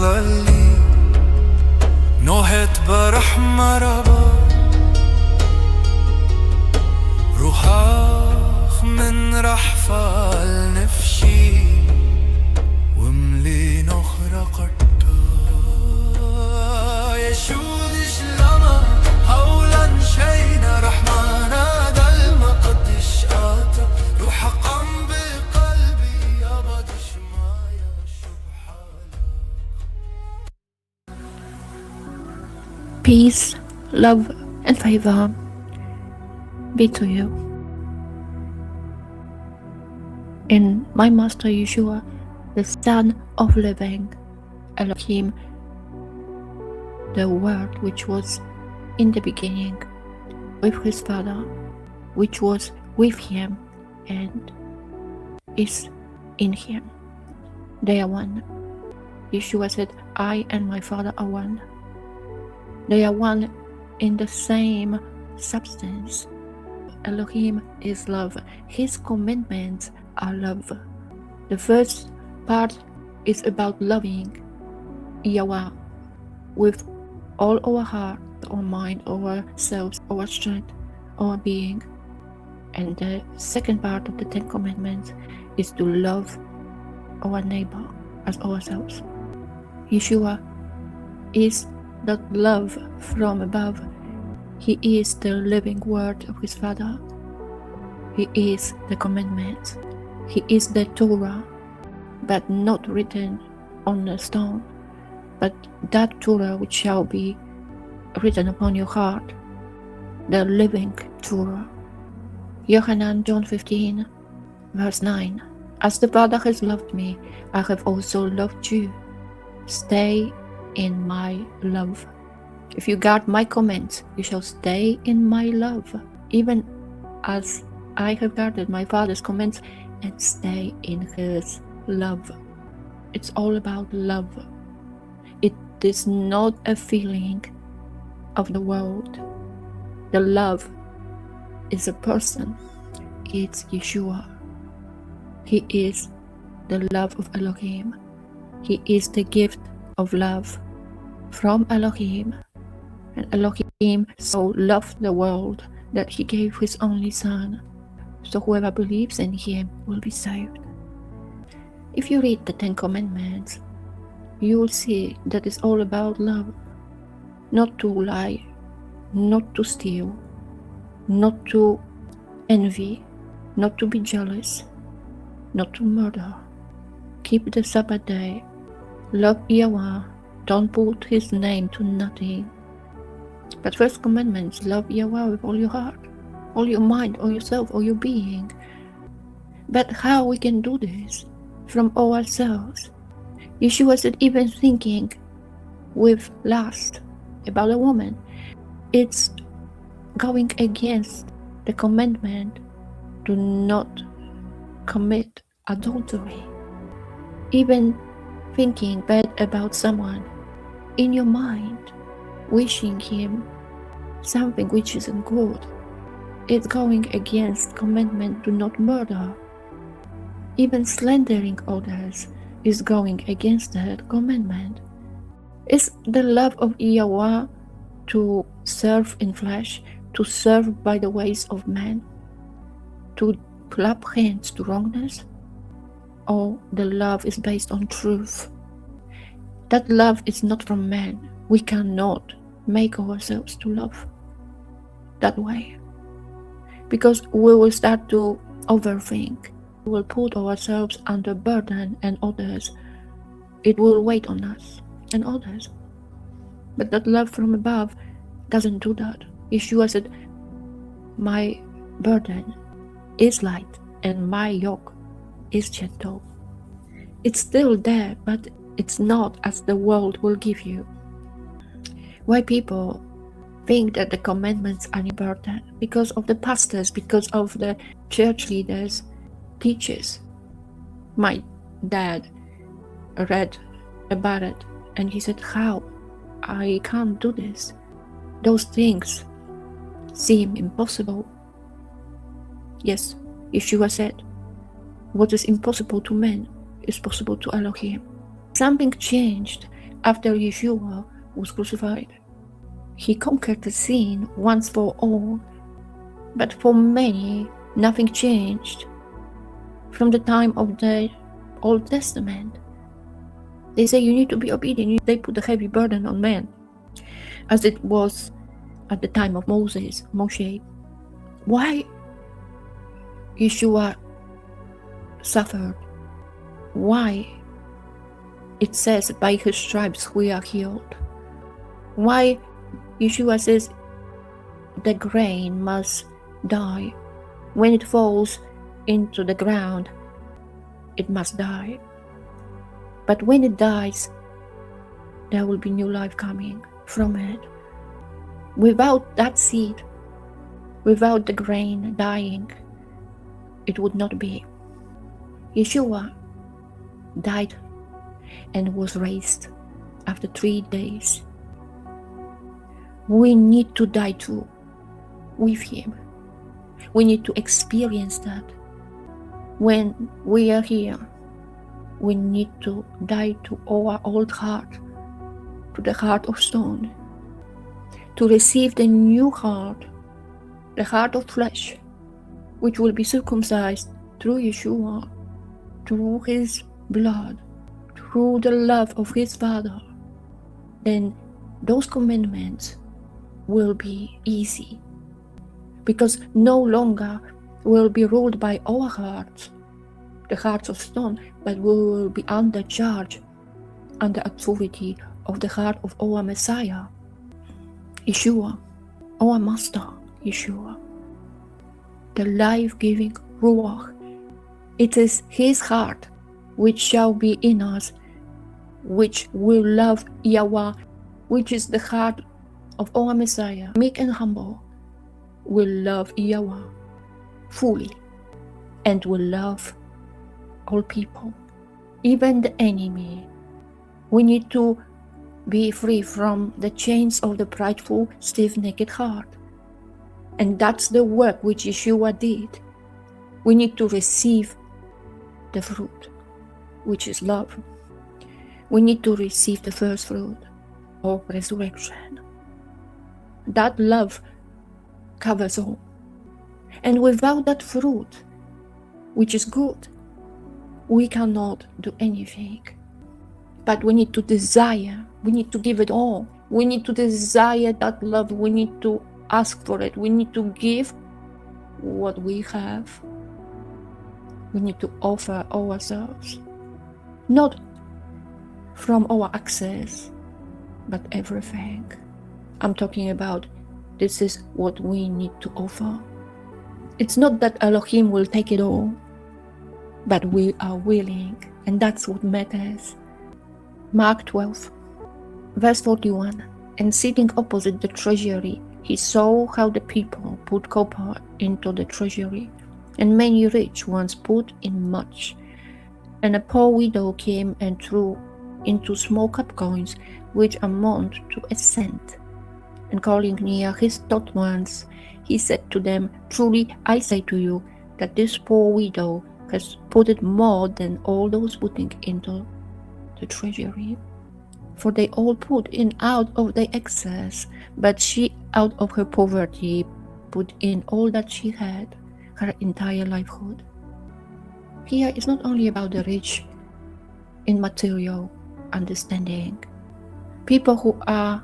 ظلي نوهت برحمة ربا روحاخ من رحفة النفشي وملي نخرى قرطا يشودش لما حولا شينا رحمانا دل مقدش آتا روح قم بقلبي يبدش مايا شبحالك. Peace, love, and favor be to you. In my Master Yeshua, the Son of Living, Elohim, the Word which was in the beginning with His Father, which was with Him and is in Him. They are one. Yeshua said, I and my Father are one. They are one in the same substance. Elohim is love. His commandments are love. The first part is about loving Yahweh with all our heart, our mind, our selves, our strength, our being. And the second part of the Ten Commandments is to love our neighbor as ourselves. Yeshua is that love from above. He is the living word of His Father. He is the commandments. He is the Torah, but not written on a stone, but that Torah which shall be written upon your heart, the living Torah. Yohanan, John 15, verse 9. As the Father has loved me, I have also loved you. Stay in my love. If you guard my commands, you shall stay in my love, even as I have guarded my Father's commands and stay in His love. It's all about love. It is not a feeling of the world. The love is a person. It's Yeshua. He is the love of Elohim. He is the gift of love from Elohim. And Elohim so loved the world that He gave His only Son, so whoever believes in Him will be saved. If you read the Ten Commandments, you will see that it's all about love. Not to lie, not to steal, not to envy, not to be jealous, not to murder. Keep the Sabbath day. Love Yahweh. Don't put His name to nothing. But first commandments, love Yahweh with all your heart, all your mind, all yourself, all your being. But how we can do this? From ourselves. Yeshua said, even thinking with lust about a woman, it's going against the commandment to not commit adultery. Even thinking bad about someone in your mind, wishing him something which isn't good, it's going against commandment to not murder. Even slandering others is going against that commandment. Is the love of Yahweh to serve in flesh, to serve by the ways of man, to clap hands to wrongness? Or the love is based on truth? That love is not from man. We cannot make ourselves to love that way, because we will start to overthink. We will put ourselves under burden, and others, it will weigh on us and others. But that love from above doesn't do that. Yeshua said, my burden is light and my yoke is gentle. It's still there, but it's not as the world will give you. Why people think that the commandments are important? Because of the pastors, because of the church leaders, teachers. My dad read about it and he said, how? I can't do this. Those things seem impossible. Yes, Yeshua said, what is impossible to men is possible to Elohim. Something changed after Yeshua was crucified. He conquered the sin once for all, but for many, nothing changed. From the time of the Old Testament, they say you need to be obedient. They put a heavy burden on men, as it was at the time of Moshe. Why Yeshua suffered? Why it says by his stripes we are healed? Why Yeshua says the grain must die? When it falls into the ground, it must die. But when it dies, there will be new life coming from it. Without that seed, without the grain dying, it would not be. Yeshua died and was raised after 3 days. We need to die too with him. We need to experience that. When we are here, we need to die to our old heart, to the heart of stone, to receive the new heart, the heart of flesh, which will be circumcised through Yeshua, through his blood, through the love of his Father. Then those commandments will be easy, because no longer will be ruled by our hearts, the hearts of stone, but we will be under charge, under authority of the heart of our Messiah, Yeshua, our Master, Yeshua, the life-giving Ruach. It is his heart which shall be in us, which will love Yahweh, which is the heart of our Messiah, meek and humble, will love Yahweh fully, and will love all people, even the enemy. We need to be free from the chains of the prideful, stiff-necked heart. And that's the work which Yeshua did. We need to receive the fruit, which is love. We need to receive the first fruit of resurrection. That love covers all. And without that fruit, which is good, we cannot do anything. But we need to desire, we need to give it all. We need to desire that love, we need to ask for it, we need to give what we have. We need to offer ourselves, not from our access, but everything. I'm talking about this is what we need to offer. It's not that Elohim will take it all, but we are willing, and that's what matters. Mark 12, verse 41. And sitting opposite the treasury, he saw how the people put copper into the treasury, and many rich ones put in much. And a poor widow came and threw into small cup coins, which amount to a cent. And calling near his thought ones, he said to them, Truly I say to you, that this poor widow has put it more than all those putting into the treasury. For they all put in out of their excess, but she out of her poverty put in all that she had, her entire livelihood. Here is not only about the rich in material understanding. People who are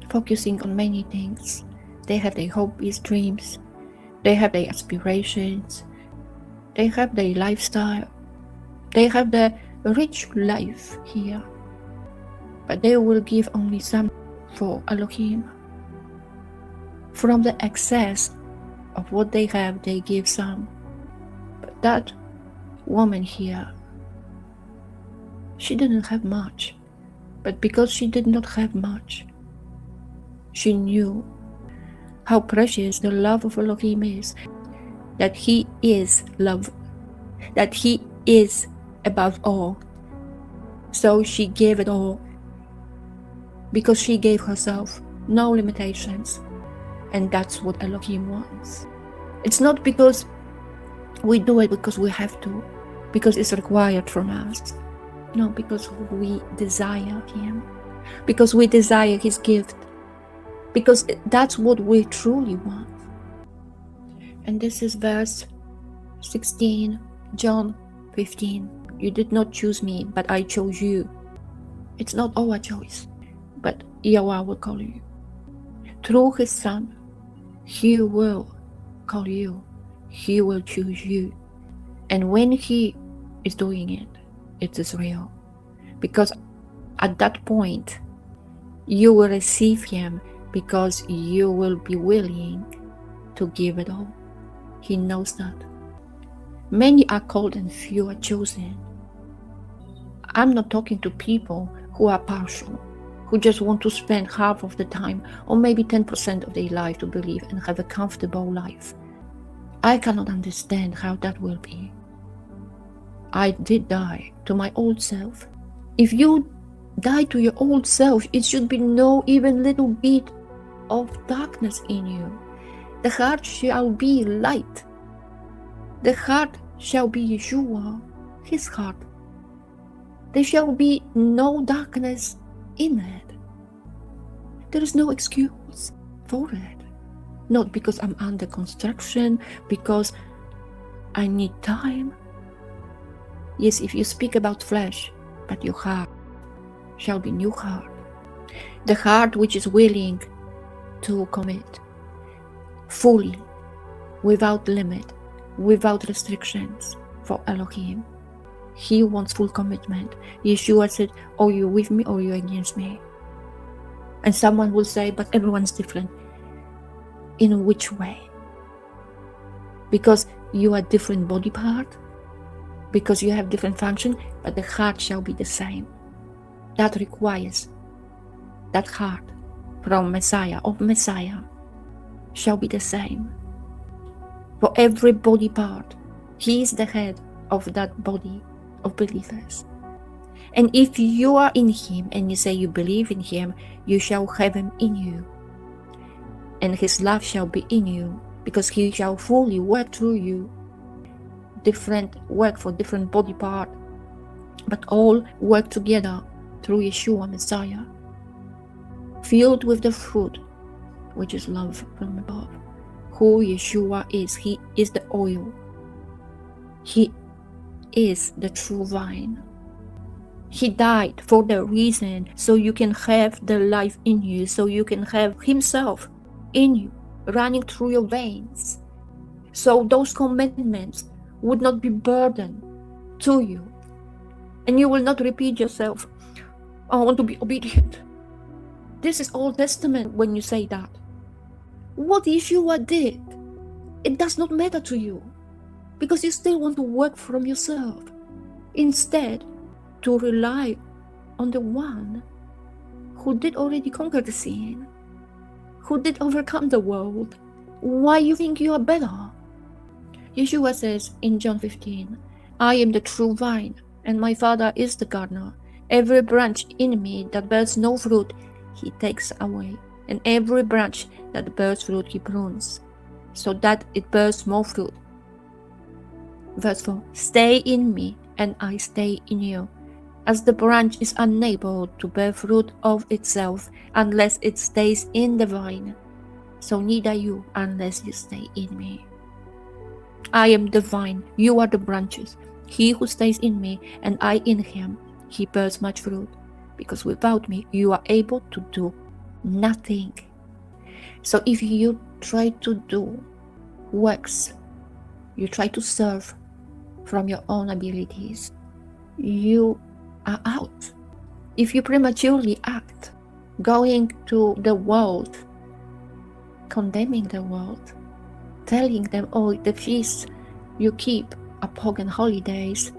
focusing on many things, they have their hobbies, dreams, they have their aspirations, they have their lifestyle, they have the rich life here, but they will give only some for Elohim. From the excess of what they have, they give some. But that woman here, she didn't have much, but because she did not have much, she knew how precious the love of Elohim is, that he is love, that he is above all. So she gave it all, because she gave herself, no limitations. And that's what Elohim wants. It's not because we do it because we have to, because it's required from us. No, because we desire Him. Because we desire His gift. Because that's what we truly want. And this is verse 16, John 15. You did not choose me, but I chose you. It's not our choice, but Yahweh will call you. Through His Son, He will call you. He will choose you. And when He is doing it, it is real. Because at that point, you will receive Him because you will be willing to give it all. He knows that. Many are called and few are chosen. I'm not talking to people who are partial, who just want to spend half of the time or maybe 10% of their life to believe and have a comfortable life. I cannot understand how that will be. I did die to my old self. If you die to your old self, it should be no even little bit of darkness in you. The heart shall be light. The heart shall be Yeshua, His heart. There shall be no darkness in it. There is no excuse for it. Not because I'm under construction, because I need time. Yes, if you speak about flesh, but your heart shall be new heart. The heart which is willing to commit fully, without limit, without restrictions for Elohim. He wants full commitment. Yeshua said, are you with me or are you against me? And someone will say, but everyone's different. In which way? Because you are different body part, because you have different function, but the heart shall be the same. That requires that heart from Messiah, of Messiah, shall be the same. For every body part, He is the head of that body of believers. And if you are in Him and you say you believe in Him, you shall have Him in you. And His love shall be in you, because He shall fully work through you. Different work for different body part, but all work together through Yeshua Messiah, filled with the fruit, which is love from above. Who Yeshua is, He is the oil. He is the true vine. He died for the reason so you can have the life in you, so you can have Himself in you, running through your veins. So those commandments would not be burden to you. And you will not repeat yourself, I want to be obedient. This is Old Testament when you say that. What Yeshua did, it does not matter to you, because you still want to work from yourself. Instead, to rely on the one who did already conquer the sin, who did overcome the world. Why you think you are better? Yeshua says in John 15, I am the true vine, and my Father is the gardener. Every branch in me that bears no fruit, He takes away, and every branch that bears fruit, He prunes, so that it bears more fruit. Verse 4, stay in me, and I stay in you. As the branch is unable to bear fruit of itself unless it stays in the vine, so neither you unless you stay in me. I am the vine, you are the branches. He who stays in me and I in him, he bears much fruit, because without me you are able to do nothing. So if you try to do works, you try to serve from your own abilities, you are out. If you prematurely act, going to the world, condemning the world, telling them, oh, the feasts you keep are pagan holidays,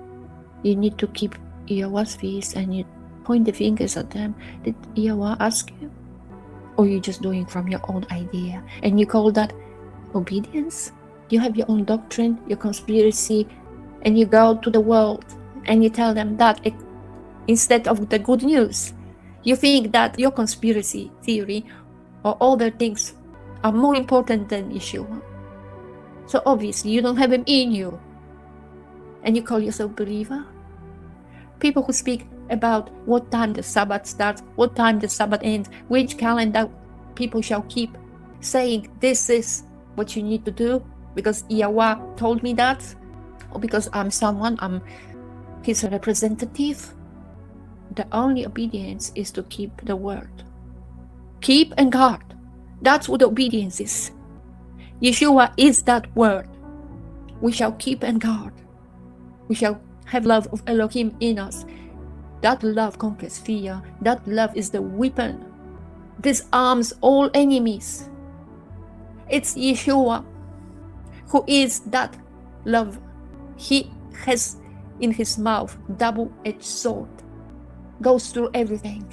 you need to keep Yahweh's feast, and you point the fingers at them, did Yahweh ask you? Or you just doing from your own idea, and you call that obedience? You have your own doctrine, your conspiracy, and you go to the world and you tell them that instead of the good news. You think that your conspiracy theory or other things are more important than Yeshua. So obviously you don't have him in you, and you call yourself believer. People who speak about what time the Sabbath starts, what time the Sabbath ends, which calendar people shall keep, saying this is what you need to do because Yahweh told me that, or because I'm his representative. The only obedience is to keep the word. Keep and guard. That's what obedience is. Yeshua is that word. We shall keep and guard. We shall have love of Elohim in us. That love conquers fear. That love is the weapon. Disarms all enemies. It's Yeshua who is that love. He has in his mouth double-edged sword. Goes through everything.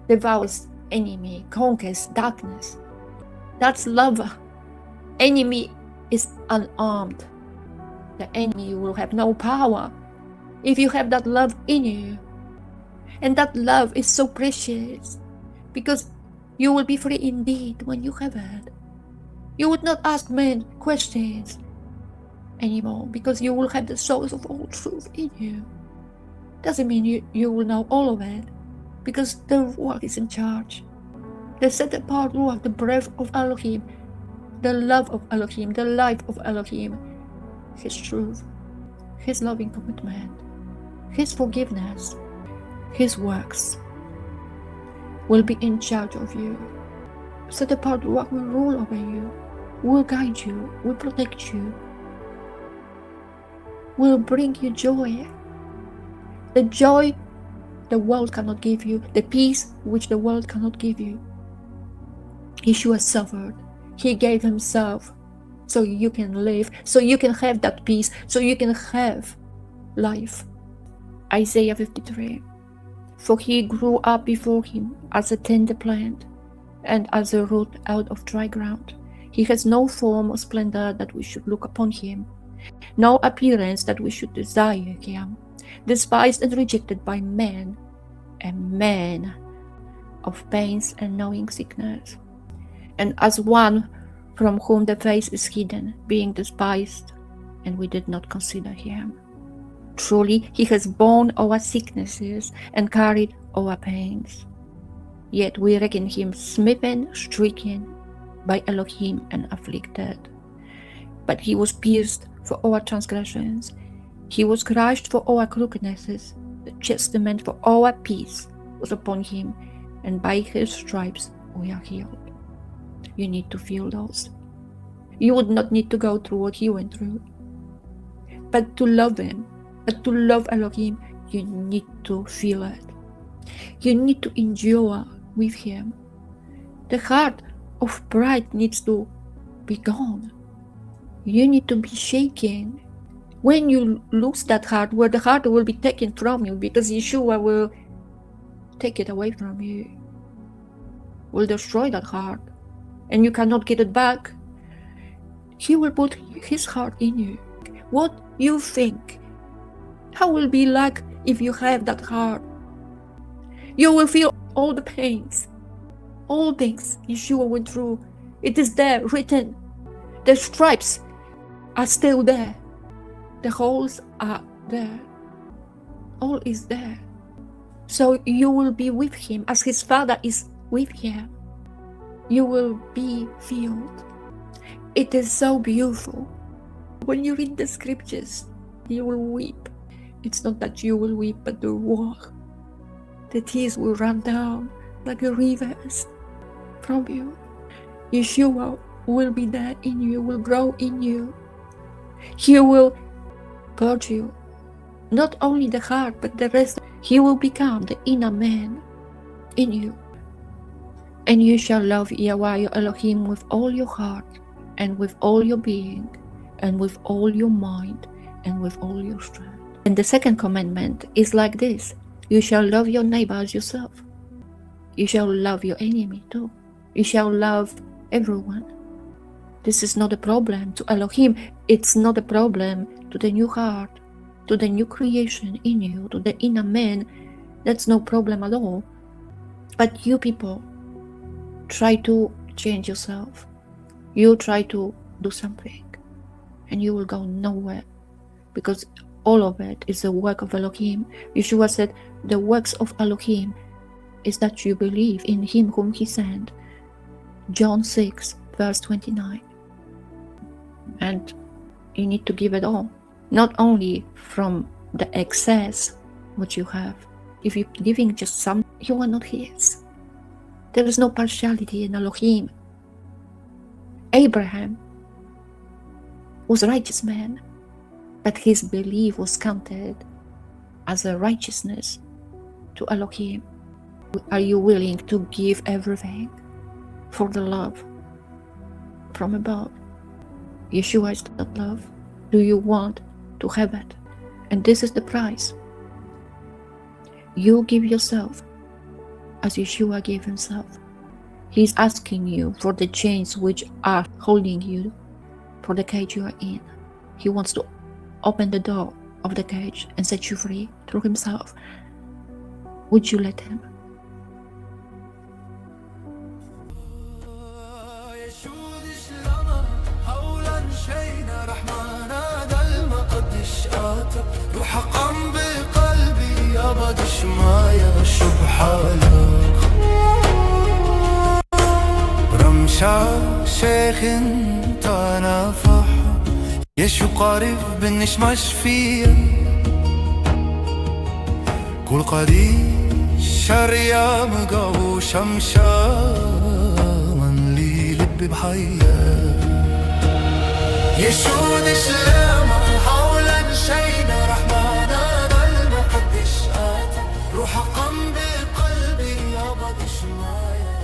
Devours enemy. Conquers darkness. That's love. Enemy is unarmed. The enemy will have no power if you have that love in you. And that love is so precious because you will be free indeed when you have it. You would not ask men questions anymore because you will have the source of all truth in you. Doesn't mean you will know all of it because the Ruach is in charge. The set apart Ruach, the breath of Elohim, the love of Elohim, the life of Elohim, his truth, his loving commitment, his forgiveness, his works will be in charge of you. Set apart Ruach will rule over you, will guide you, will protect you, will bring you joy. The joy the world cannot give you, the peace which the world cannot give you. Yeshua suffered. He gave himself so you can live, so you can have that peace, so you can have life. Isaiah 53. For he grew up before him as a tender plant and as a root out of dry ground. He has no form or splendor that we should look upon him, no appearance that we should desire him. Despised and rejected by men, a man of pains and knowing sickness, and as one from whom the face is hidden, being despised, and we did not consider him. Truly, he has borne our sicknesses and carried our pains. Yet we reckon him smitten, stricken by Elohim, and afflicted. But he was pierced for our transgressions. He was crushed for our crookednesses. The chastisement for our peace was upon him, and by his stripes we are healed. You need to feel those. You would not need to go through what he went through. But to love him, but to love Elohim, you need to feel it. You need to endure with him. The heart of pride needs to be gone. You need to be shaken. When you lose that heart, where the heart will be taken from you, because Yeshua will take it away from you, will destroy that heart, and you cannot get it back. He will put his heart in you. What you think, how will it be like if you have that heart? You will feel all the pains, all things Yeshua went through. It is there written. The stripes are still there. The holes are there. All is there. So you will be with him as his Father is with him. You will be filled. It is so beautiful. When you read the scriptures, you will weep. It's not that you will weep, but the Ruach. The tears will run down like a rivers from you. Yeshua will be there in you, will grow in you. He will purge you, not only the heart, but the rest. He will become the inner man in you. And you shall love Yahweh your Elohim with all your heart, and with all your being, and with all your mind, and with all your strength. And the second commandment is like this: you shall love your neighbor as yourself. You shall love your enemy too. You shall love everyone. This is not a problem to Elohim. It's not a problem to the new heart, to the new creation in you, to the inner man. That's no problem at all. But you people try to change yourself. You try to do something, and you will go nowhere, because all of it is the work of Elohim. Yeshua said, the works of Elohim is that you believe in him whom he sent. John 6, verse 29. And you need to give it all, not only from the excess what you have. If you're giving just some, you are not his. There is no partiality in Elohim. Abraham was a righteous man, but his belief was counted as a righteousness to Elohim. Are you willing to give everything for the love from above? Yeshua is that love. Do you want to have it? And this is the price. You give yourself as Yeshua gave himself. He's asking you for the chains which are holding you, for the cage you are in. He wants to open the door of the cage and set you free through himself. Would you let him? رمشا شيخ انت نافح يشو قارب بالنشمش فيا كل قديش شريا مقاو شمشا من لي لب بحيا يشو دشلاما حولا شينا رحمانا ظل مقدش آتا روح قم بقلبي يابا دشمايا